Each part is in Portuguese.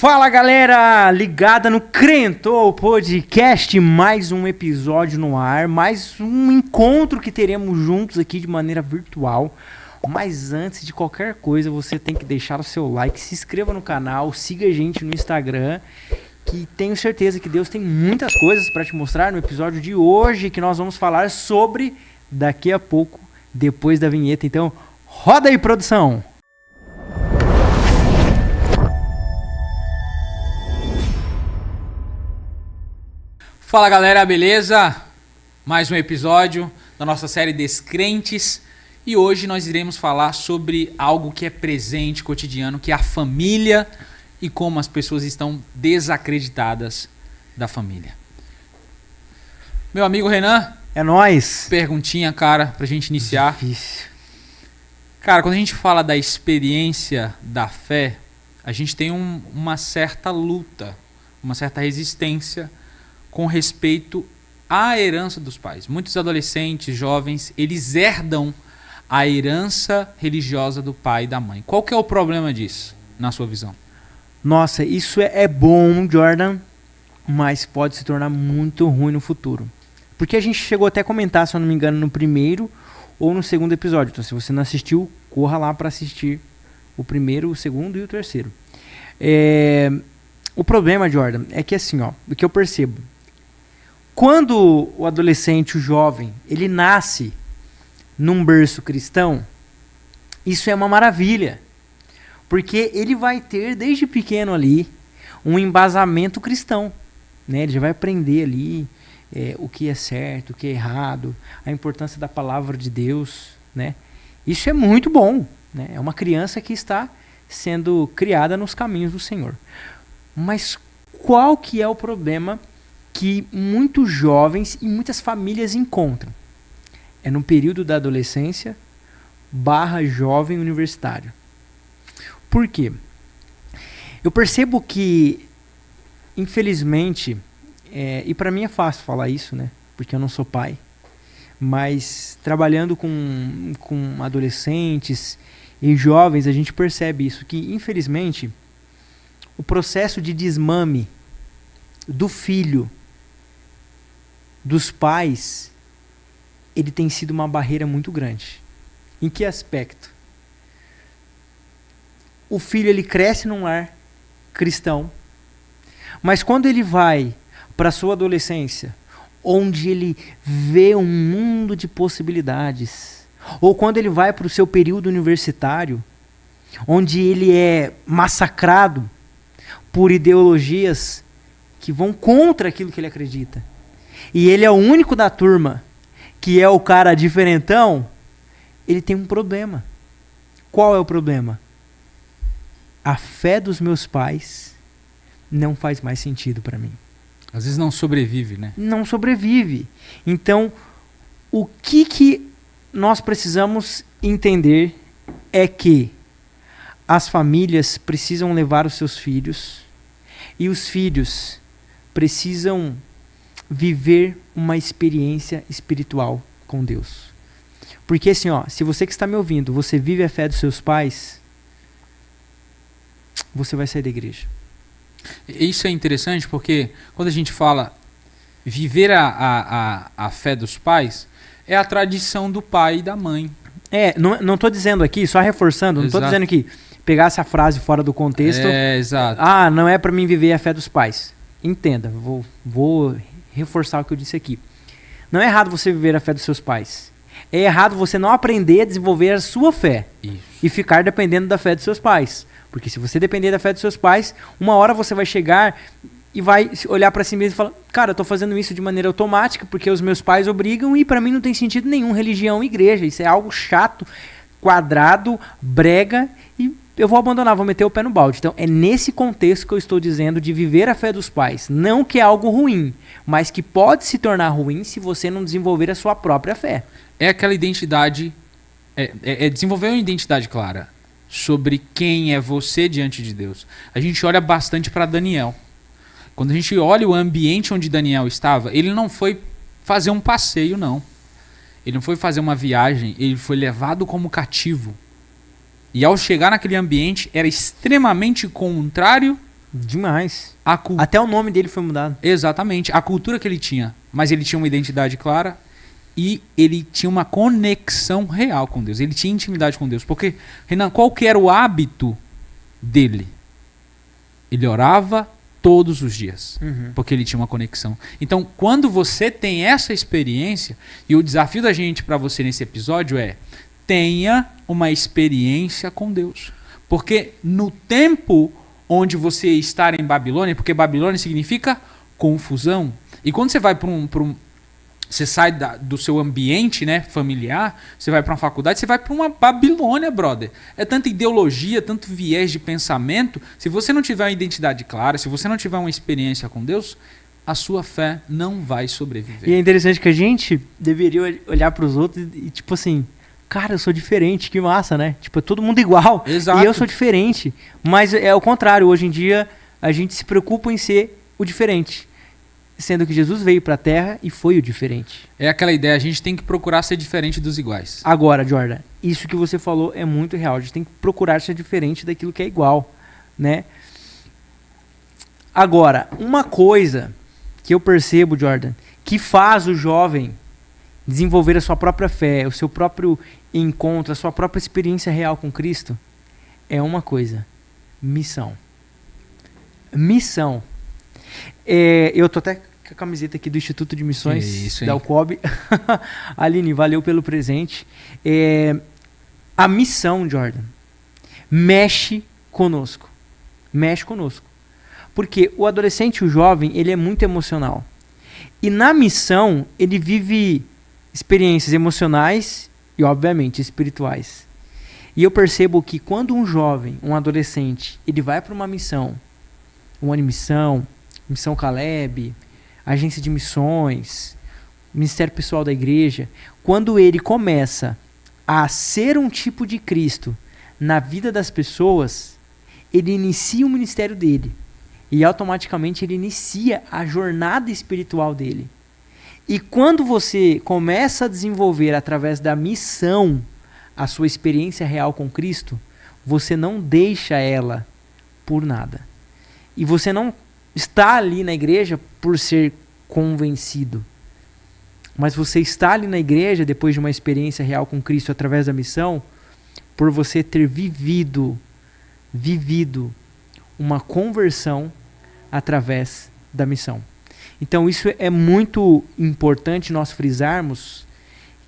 Fala galera, ligada no Crentou Podcast, mais um episódio no ar, mais um encontro que teremos juntos aqui de maneira virtual. Mas antes de qualquer coisa, você tem que deixar o seu like, se inscreva no canal, siga a gente no Instagram, que tenho certeza que Deus tem muitas coisas para te mostrar no episódio de hoje, que nós vamos falar sobre daqui a pouco, depois da vinheta. Então, roda aí, produção! Fala galera, beleza? Mais um episódio da nossa série Descrentes e hoje nós iremos falar sobre algo que é presente, cotidiano, que é a família e como as pessoas estão desacreditadas da família. Meu amigo Renan, é nóis! Perguntinha, cara, pra gente iniciar. Difícil. Cara, quando a gente fala da experiência da fé, a gente tem uma certa luta, uma certa resistência com respeito à herança dos pais. Muitos adolescentes, jovens, eles herdam a herança religiosa do pai e da mãe. Qual que é o problema disso, na sua visão? Nossa, isso é bom, Jordan, mas pode se tornar muito ruim no futuro. Porque a gente chegou até a comentar, se eu não me engano, no primeiro ou no segundo episódio. Então, se você não assistiu, corra lá para assistir o primeiro, o segundo e o terceiro. O problema, Jordan, é que assim, ó, o que eu percebo, quando o adolescente, o jovem, ele nasce num berço cristão, isso é uma maravilha. Porque ele vai ter, desde pequeno ali, um embasamento cristão. Né? Ele já vai aprender ali o que é certo, o que é errado, a importância da palavra de Deus. Né? Isso é muito bom. Né? É uma criança que está sendo criada nos caminhos do Senhor. Mas qual que é o problema que muitos jovens e muitas famílias encontram? É no período da adolescência / jovem universitário. Por quê? Eu percebo que, infelizmente, e para mim é fácil falar isso, né? Porque eu não sou pai, mas trabalhando com adolescentes e jovens, a gente percebe isso, que infelizmente o processo de desmame do filho dos pais, ele tem sido uma barreira muito grande. Em que aspecto? O filho, ele cresce num lar cristão, mas quando ele vai para a sua adolescência, onde ele vê um mundo de possibilidades, ou quando ele vai para o seu período universitário, onde ele é massacrado por ideologias que vão contra aquilo que ele acredita, e ele é o único da turma que é o cara diferentão, ele tem um problema. Qual é o problema? A fé dos meus pais não faz mais sentido para mim. Às vezes não sobrevive, né? Não sobrevive. Então, o que nós precisamos entender é que as famílias precisam levar os seus filhos e os filhos precisam viver uma experiência espiritual com Deus. Porque assim, ó, se você que está me ouvindo, você vive a fé dos seus pais, você vai sair da igreja. Isso é interessante porque quando a gente fala viver a fé dos pais, é a tradição do pai e da mãe. Não estou dizendo aqui, só reforçando, não estou dizendo que pegar essa frase fora do contexto. Exato. Não é para mim viver a fé dos pais. Entenda, vou reforçar o que eu disse aqui. Não é errado você viver a fé dos seus pais. É errado você não aprender a desenvolver a sua fé. Isso. E ficar dependendo da fé dos seus pais. Porque se você depender da fé dos seus pais, uma hora você vai chegar e vai olhar para si mesmo e falar: cara, eu estou fazendo isso de maneira automática porque os meus pais obrigam e para mim não tem sentido nenhum religião e igreja. Isso é algo chato, quadrado, brega e eu vou abandonar, vou meter o pé no balde. Então é nesse contexto que eu estou dizendo de viver a fé dos pais. Não que é algo ruim, mas que pode se tornar ruim se você não desenvolver a sua própria fé. É aquela identidade, desenvolver uma identidade clara sobre quem é você diante de Deus. A gente olha bastante para Daniel. Quando a gente olha o ambiente onde Daniel estava, ele não foi fazer um passeio, não. Ele não foi fazer uma viagem, ele foi levado como cativo. E ao chegar naquele ambiente, era extremamente contrário Demais. A cu- Até o nome dele foi mudado. Exatamente. A cultura que ele tinha. Mas ele tinha uma identidade clara e ele tinha uma conexão real com Deus. Ele tinha intimidade com Deus. Porque, Renan, qual que era o hábito dele? Ele orava todos os dias. Porque ele tinha uma conexão. Então, quando você tem essa experiência, e o desafio da gente para você nesse episódio é: tenha uma experiência com Deus. Porque no tempo onde você estar em Babilônia, porque Babilônia significa confusão. E quando você vai para você sai do seu ambiente, né, familiar, você vai para uma faculdade, você vai para uma Babilônia, brother. É tanta ideologia, tanto viés de pensamento. Se você não tiver uma identidade clara, se você não tiver uma experiência com Deus, a sua fé não vai sobreviver. E é interessante que a gente deveria olhar para os outros e tipo assim, cara, eu sou diferente, que massa, né? Tipo, é todo mundo igual. Exato. E eu sou diferente. Mas é o contrário, hoje em dia a gente se preocupa em ser o diferente. Sendo que Jesus veio para a Terra e foi o diferente. É aquela ideia, a gente tem que procurar ser diferente dos iguais. Agora, Jordan, isso que você falou é muito real. A gente tem que procurar ser diferente daquilo que é igual, né? Agora, uma coisa que eu percebo, Jordan, que faz o jovem desenvolver a sua própria fé, o seu próprio encontro, a sua própria experiência real com Cristo, é uma coisa: missão. Missão. Eu tô até com a camiseta aqui do Instituto de Missões Isso, da UCOB. Aline, valeu pelo presente. A missão, Jordan, mexe conosco. Mexe conosco. Porque o adolescente, o jovem, ele é muito emocional. E na missão, ele vive experiências emocionais e, obviamente, espirituais. E eu percebo que quando um jovem, um adolescente, ele vai para uma missão, Missão Caleb, agência de missões, ministério pessoal da igreja, quando ele começa a ser um tipo de Cristo na vida das pessoas, ele inicia o ministério dele. E automaticamente ele inicia a jornada espiritual dele. E quando você começa a desenvolver através da missão a sua experiência real com Cristo, você não deixa ela por nada. E você não está ali na igreja por ser convencido. Mas você está ali na igreja depois de uma experiência real com Cristo através da missão, por você ter vivido uma conversão através da missão. Então isso é muito importante nós frisarmos,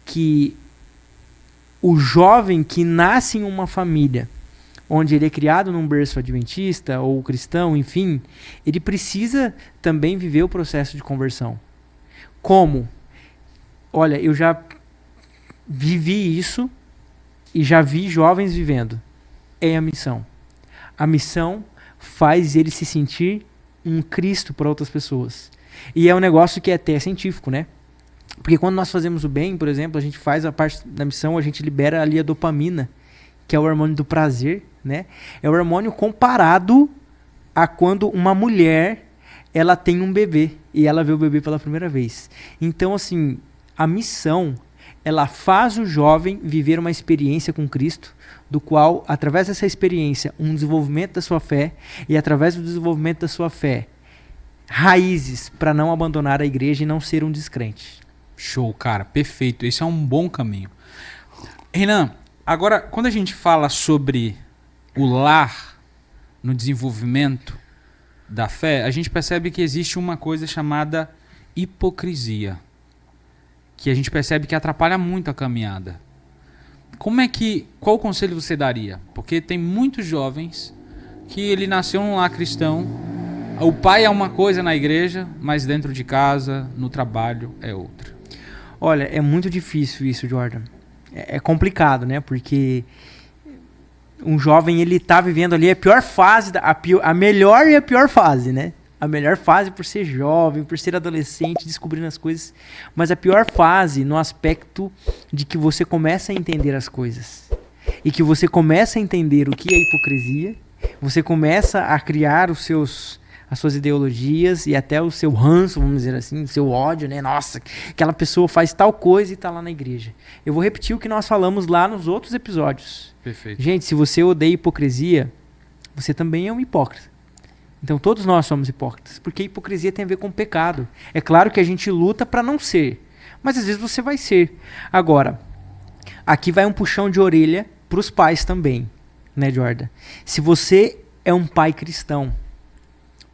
que o jovem que nasce em uma família onde ele é criado num berço adventista ou cristão, enfim, ele precisa também viver o processo de conversão. Como? Olha, eu já vivi isso e já vi jovens vivendo. É a missão. A missão faz ele se sentir um Cristo para outras pessoas. E é um negócio que é até científico, né? Porque quando nós fazemos o bem, por exemplo, a gente faz a parte da missão, a gente libera ali a dopamina, que é o hormônio do prazer, né? É o hormônio comparado a quando uma mulher, ela tem um bebê e ela vê o bebê pela primeira vez. Então, assim, a missão, ela faz o jovem viver uma experiência com Cristo, do qual, através dessa experiência, um desenvolvimento da sua fé, e através do desenvolvimento da sua fé, raízes para não abandonar a igreja e não ser um descrente. Show, cara, perfeito. Esse é um bom caminho. Renan, agora, quando a gente fala sobre o lar no desenvolvimento da fé, a gente percebe que existe uma coisa chamada hipocrisia, que a gente percebe que atrapalha muito a caminhada. Qual conselho você daria? Porque tem muitos jovens que ele nasceu num lar cristão, o pai é uma coisa na igreja, mas dentro de casa, no trabalho, é outra. Olha, é muito difícil isso, Jordan. É complicado, né? Porque um jovem, ele tá vivendo ali a pior fase, a melhor e a pior fase, né? A melhor fase por ser jovem, por ser adolescente, descobrindo as coisas. Mas a pior fase no aspecto de que você começa a entender as coisas. E que você começa a entender o que é hipocrisia. Você começa a criar as suas ideologias e até o seu ranço, vamos dizer assim, o seu ódio, né? Nossa, aquela pessoa faz tal coisa e tá lá na igreja. Eu vou repetir o que nós falamos lá nos outros episódios. Perfeito. Gente, se você odeia hipocrisia, você também é um hipócrita. Então todos nós somos hipócritas, porque hipocrisia tem a ver com pecado. É claro que a gente luta para não ser, mas às vezes você vai ser. Agora, aqui vai um puxão de orelha para os pais também, né, Jordan? Se você é um pai cristão,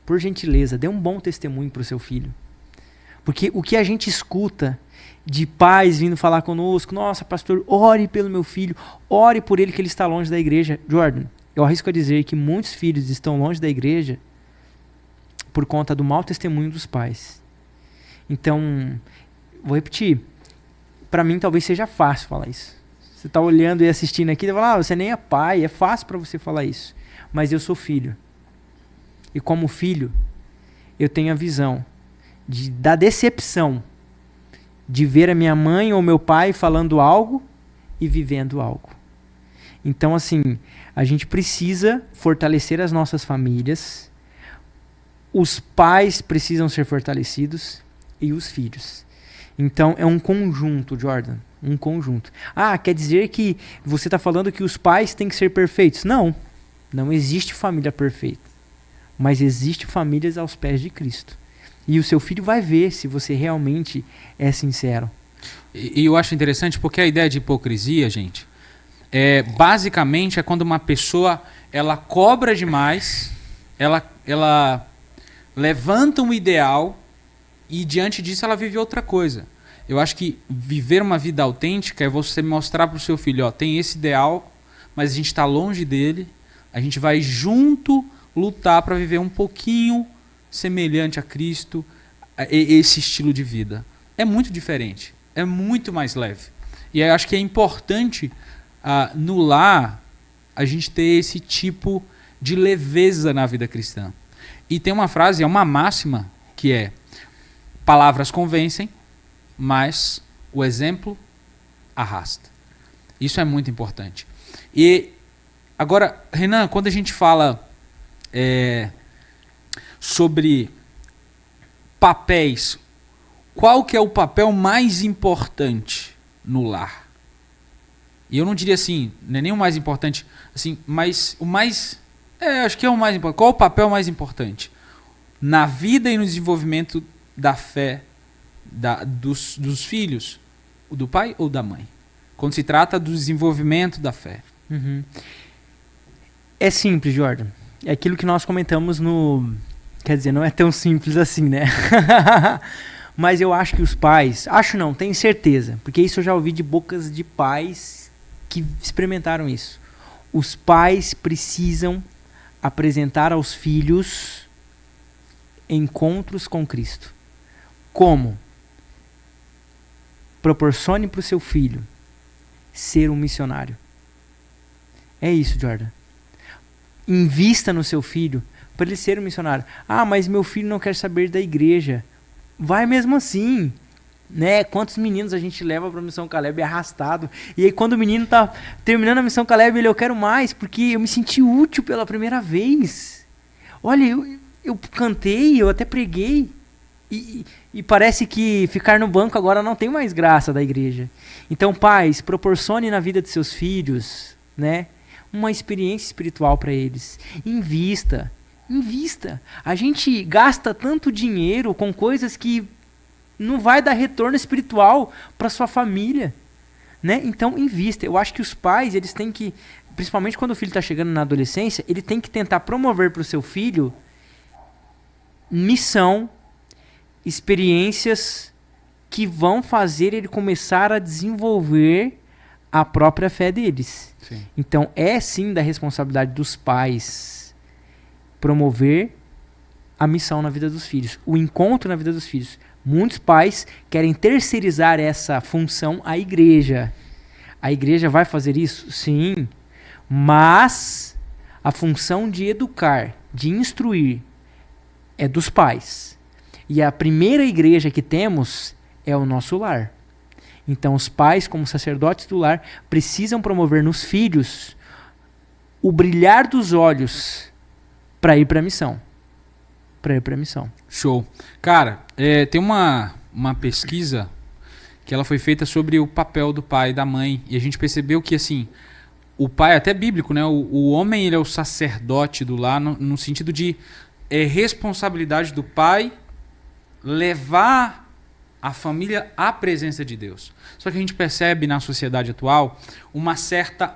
por gentileza, dê um bom testemunho para o seu filho. Porque o que a gente escuta de pais vindo falar conosco, nossa, pastor, ore pelo meu filho, ore por ele que ele está longe da igreja. Jordan, eu arrisco a dizer que muitos filhos estão longe da igreja por conta do mau testemunho dos pais. Então, vou repetir, para mim talvez seja fácil falar isso. Você está olhando e assistindo aqui e vai falar, você nem é pai, é fácil para você falar isso. Mas eu sou filho. E como filho, eu tenho a visão da decepção de ver a minha mãe ou meu pai falando algo e vivendo algo. Então, assim, a gente precisa fortalecer as nossas famílias, os pais precisam ser fortalecidos e os filhos. Então, é um conjunto, Jordan, um conjunto. Ah, quer dizer que você está falando que os pais têm que ser perfeitos? Não, não existe família perfeita, mas existe famílias aos pés de Cristo. E o seu filho vai ver se você realmente é sincero. E eu acho interessante porque a ideia de hipocrisia, gente, basicamente é quando uma pessoa ela cobra demais, ela levanta um ideal e diante disso ela vive outra coisa. Eu acho que viver uma vida autêntica é você mostrar para o seu filho, ó, tem esse ideal, mas a gente está longe dele, a gente vai junto lutar para viver um pouquinho semelhante a Cristo, esse estilo de vida. É muito diferente, é muito mais leve. E eu acho que é importante no lar a gente ter esse tipo de leveza na vida cristã. E tem uma frase, é uma máxima, que é: palavras convencem, mas o exemplo arrasta. Isso é muito importante. E agora, Renan, quando a gente fala sobre papéis, qual que é o papel mais importante no lar? E eu não diria assim, não é nem o mais importante, assim, mas o mais, acho que é o mais importante. Qual o papel mais importante na vida e no desenvolvimento da fé dos filhos? O do pai ou da mãe? Quando se trata do desenvolvimento da fé. Uhum. É simples, Jordan. É aquilo que nós comentamos no... Quer dizer, não é tão simples assim, né? Mas eu acho que os pais... Acho não, tenho certeza. Porque isso eu já ouvi de bocas de pais que experimentaram isso. Os pais precisam apresentar aos filhos encontros com Cristo. Como? Proporcione para o seu filho ser um missionário. É isso, Jordan. Invista no seu filho para ele ser um missionário. Ah, mas meu filho não quer saber da igreja. Vai mesmo assim, né? Quantos meninos a gente leva para a Missão Caleb arrastado. E aí quando o menino tá terminando a Missão Caleb, eu quero mais, porque eu me senti útil pela primeira vez. Olha, eu cantei, eu até preguei. E parece que ficar no banco agora não tem mais graça da igreja. Então, pais, proporcione na vida de seus filhos, né, uma experiência espiritual para eles. Invista. A gente gasta tanto dinheiro com coisas que não vai dar retorno espiritual para sua família, né? Então, invista. Eu acho que os pais, eles têm que, principalmente quando o filho está chegando na adolescência, ele tem que tentar promover para o seu filho missão, experiências que vão fazer ele começar a desenvolver a própria fé deles. Sim. Então, é sim da responsabilidade dos pais promover a missão na vida dos filhos, o encontro na vida dos filhos. Muitos pais querem terceirizar essa função à igreja. A igreja vai fazer isso? Sim. Mas a função de educar, de instruir, é dos pais. E a primeira igreja que temos é o nosso lar. Então os pais, como sacerdotes do lar, precisam promover nos filhos o brilhar dos olhos para ir para a missão. Show. Cara, tem uma pesquisa que ela foi feita sobre o papel do pai e da mãe. E a gente percebeu que, assim, o pai, até bíblico, né? O homem, ele é o sacerdote do lar no sentido de é responsabilidade do pai levar a família à presença de Deus. Só que a gente percebe na sociedade atual uma certa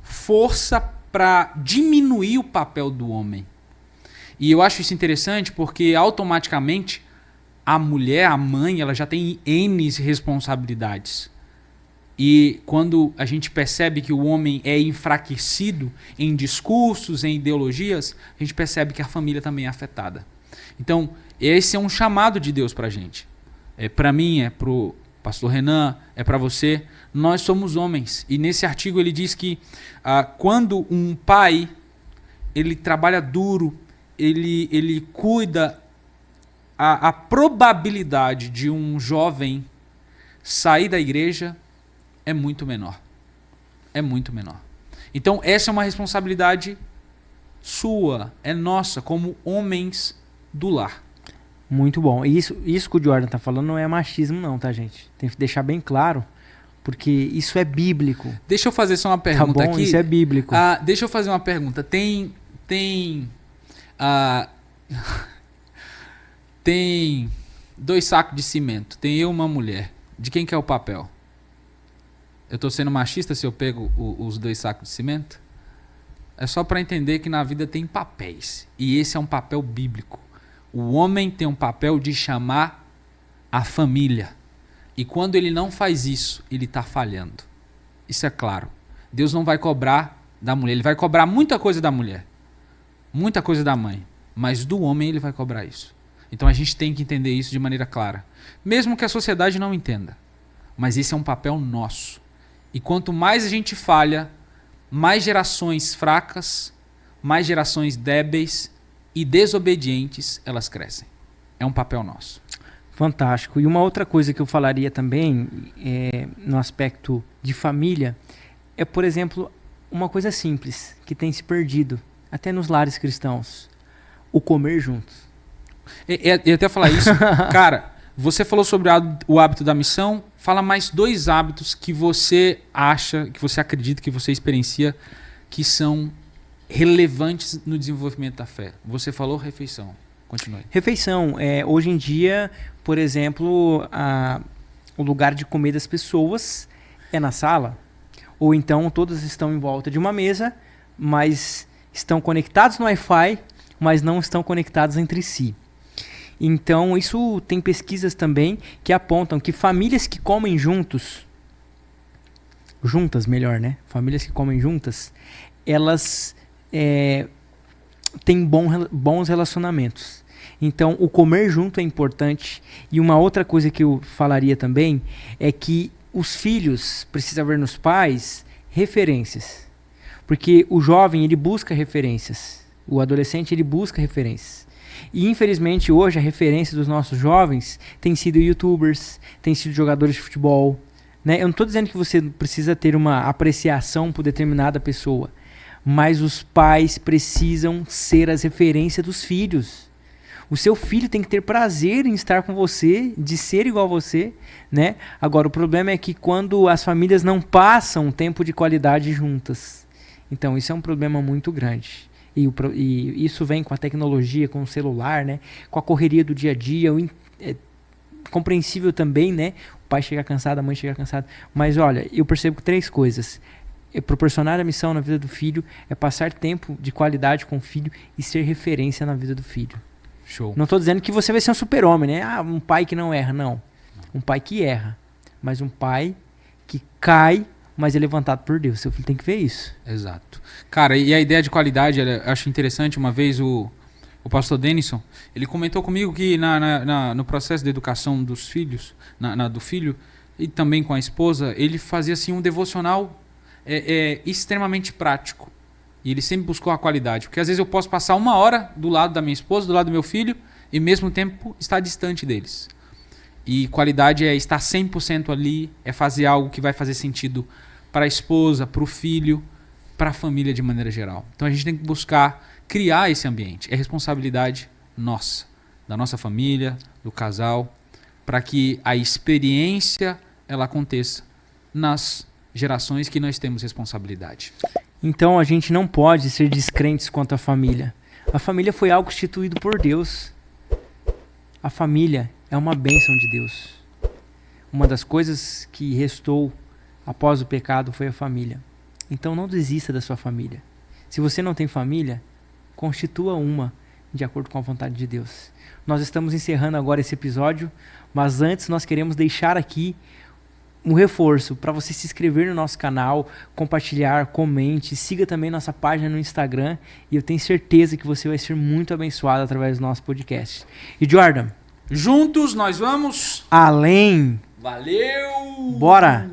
força para diminuir o papel do homem. E eu acho isso interessante porque automaticamente a mulher, a mãe, ela já tem N responsabilidades. E quando a gente percebe que o homem é enfraquecido em discursos, em ideologias, a gente percebe que a família também é afetada. Então, esse é um chamado de Deus para a gente. É para mim, é para o pastor Renan, é para você. Nós somos homens. E nesse artigo ele diz que quando um pai ele trabalha duro, ele cuida, a probabilidade de um jovem sair da igreja é muito menor. É muito menor. Então, essa é uma responsabilidade sua, é nossa, como homens do lar. Muito bom. E isso que o Jordan tá falando não é machismo não, tá, gente? Tem que deixar bem claro, porque isso é bíblico. Deixa eu fazer só uma pergunta tá bom? aqui. Isso é bíblico. Deixa eu fazer uma pergunta. Tem tem 2 sacos de cimento. Tem eu e uma mulher. De quem que é o papel? Eu tô sendo machista se eu pego os 2 sacos de cimento? É só para entender que na vida tem papéis. E esse é um papel bíblico. O homem tem um papel de chamar a família. E quando ele não faz isso, ele está falhando. Isso é claro. Deus não vai cobrar da mulher. Ele vai cobrar muita coisa da mulher. Muita coisa da mãe. Mas do homem ele vai cobrar isso. Então a gente tem que entender isso de maneira clara. Mesmo que a sociedade não entenda. Mas esse é um papel nosso. E quanto mais a gente falha, mais gerações fracas, mais gerações débeis e desobedientes, elas crescem. É um papel nosso. Fantástico. E uma outra coisa que eu falaria também, no aspecto de família, é, por exemplo, uma coisa simples, que tem se perdido, até nos lares cristãos. O comer juntos. E até falar isso, cara, você falou sobre o hábito da missão, fala mais 2 hábitos que você acha, que você acredita, que você experiencia, que são relevantes no desenvolvimento da fé. Você falou refeição. Continue. Refeição. Hoje em dia, por exemplo, o lugar de comer das pessoas é na sala. Ou então todas estão em volta de uma mesa, mas estão conectados no Wi-Fi, mas não estão conectados entre si. Então, isso tem pesquisas também que apontam que famílias que comem juntas, famílias que comem juntas, elas têm bons relacionamentos. Então, o comer junto é importante. E uma outra coisa que eu falaria também é que os filhos precisam ver nos pais referências. Porque o jovem, ele busca referências. O adolescente, ele busca referências. E, infelizmente, hoje a referência dos nossos jovens tem sido youtubers, tem sido jogadores de futebol. Né? Eu não estou dizendo que você precisa ter uma apreciação por determinada pessoa, mas os pais precisam ser as referências dos filhos. O seu filho tem que ter prazer em estar com você, de ser igual a você, né? Agora, o problema é que quando as famílias não passam tempo de qualidade juntas. Então, isso é um problema muito grande. E isso vem com a tecnologia, com o celular, né? Com a correria do dia a dia. É compreensível também, né? O pai chega cansado, a mãe chega cansada. Mas, olha, eu percebo 3 coisas. É proporcionar a missão na vida do filho, é passar tempo de qualidade com o filho e ser referência na vida do filho. Show. Não estou dizendo que você vai ser um super-homem, né? Um pai que não erra, não. Um pai que erra. Mas um pai que cai, mas é levantado por Deus. Seu filho tem que ver isso. Exato. Cara, e a ideia de qualidade, eu acho interessante. Uma vez o pastor Denison, ele comentou comigo que no processo de educação dos filhos, do filho, e também com a esposa, ele fazia assim um devocional extremamente prático. E ele sempre buscou a qualidade. Porque às vezes eu posso passar 1 hora do lado da minha esposa, do lado do meu filho, e ao mesmo tempo estar distante deles. E qualidade é estar 100% ali, é fazer algo que vai fazer sentido para a esposa, para o filho, para a família de maneira geral. Então a gente tem que buscar criar esse ambiente. É responsabilidade nossa, da nossa família, do casal, para que a experiência ela aconteça nas gerações que nós temos responsabilidade. Então a gente não pode ser descrentes quanto à família. A família foi algo instituído por Deus. A família é uma bênção de Deus. Uma das coisas que restou após o pecado foi a família. Então não desista da sua família. Se você não tem família, constitua uma de acordo com a vontade de Deus. Nós estamos encerrando agora esse episódio, mas antes nós queremos deixar aqui um reforço para você se inscrever no nosso canal, compartilhar, comente, siga também nossa página no Instagram e eu tenho certeza que você vai ser muito abençoado através do nosso podcast. E Jordan, juntos nós vamos além. Valeu! Bora!